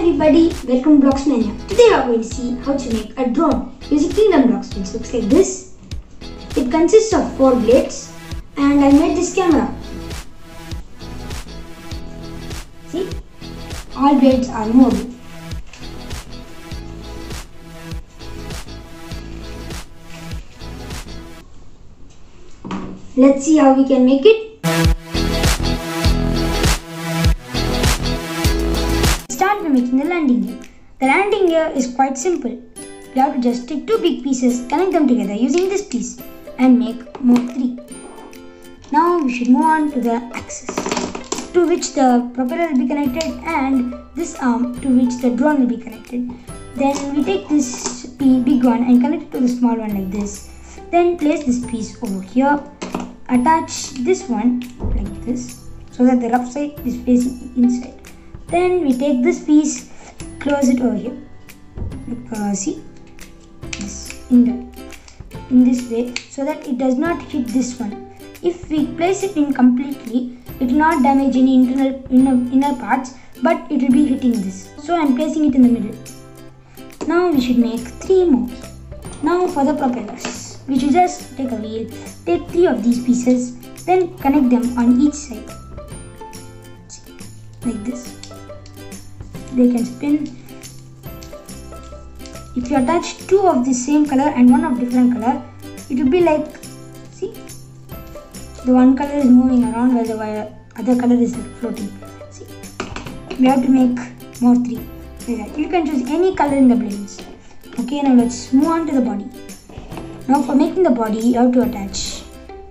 everybody, welcome to Blocksmania. Today we are going to see how to make a drone using kingdom blocks, which looks like this. It consists of 4 blades and I made this camera. See, all blades are movable. Let's see how we can make it. Start by making the landing gear. The landing gear is quite simple. You have to just take 2 big pieces, connect them together using this piece and make more 3. Now we should move on to the axis, to which the propeller will be connected, and this arm to which the drone will be connected. Then we take this big one and connect it to the small one like this. Then place this piece over here. Attach this one like this so that the rough side is facing inside. Then we take this piece, close it over here. See this in this way so that it does not hit this one. If we place it in completely, it will not damage any inner parts, but it will be hitting this. So I am placing it in the middle. Now we should make 3 more. Now for the propellers. We should just take a wheel, take 3 of these pieces, then connect them on each side. See, like this. They can spin. If you attach 2 of the same color and 1 of different color, it will be like, see, the one color is moving around while the other color is floating. See, we have to make more 3. Like that. You can choose any color in the blades. Okay, now let's move on to the body. Now for making the body, you have to attach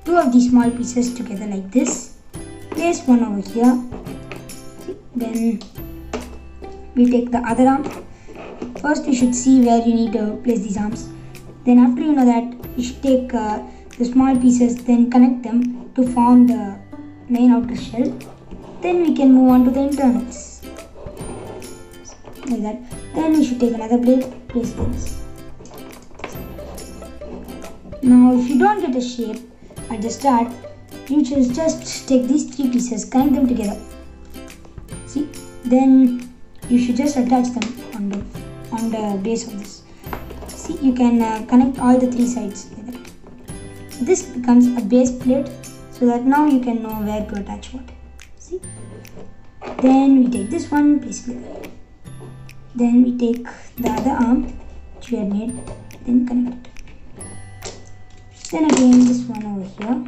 2 of these small pieces together like this. Place one over here. Then we take the other arm. First you should see where you need to place these arms. Then after you know that, you should take the small pieces, then connect them to form the main outer shell. Then we can move on to the internals. Like that. Then we should take another blade, place this. Now if you don't get a shape at the start, you should just take these 3 pieces, connect them together. See, then you should just attach them on the base of this. See, you can connect all the 3 sides together. This becomes a base plate so that now you can know where to attach what. See, then we take this one, place it there. Then we take the other arm which we had made, then connect it. Then again this one over here.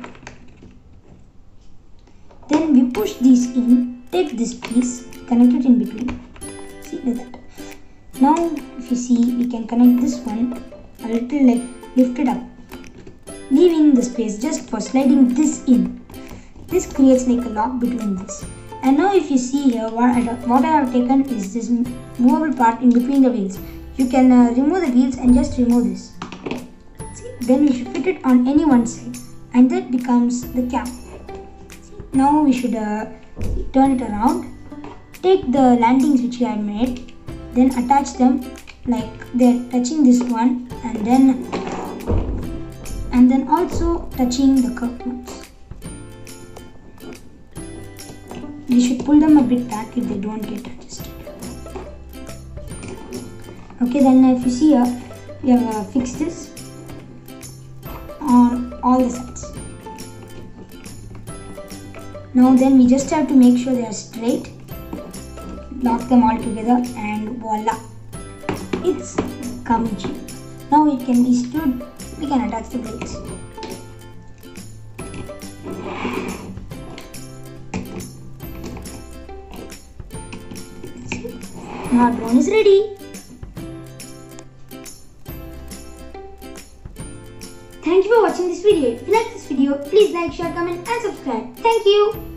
Then we push these in, take this piece, connect it in between. See, like that. Now if you see, we can connect this one a little, like lift it up, leaving the space just for sliding this in. This creates like a lock between this. And now if you see here, what I have taken is this movable part in between the wheels. You can remove the wheels and just remove this. Then we should fit it on any one side, and that becomes the cap. Now we should turn it around, take the landings which we have made, then attach them like they're touching this one, and then also touching the curved ones. We should pull them a bit back if they don't get adjusted. Okay, then if you see here, we have fixed this on all the sides. Now then we just have to make sure they are straight, lock them all together, and voila, it's coming shape. Now it can be stood, we can attach the blades. Now our drone is ready. Thank you for watching this video. If you like this video, please like, share, comment and subscribe. Thank you.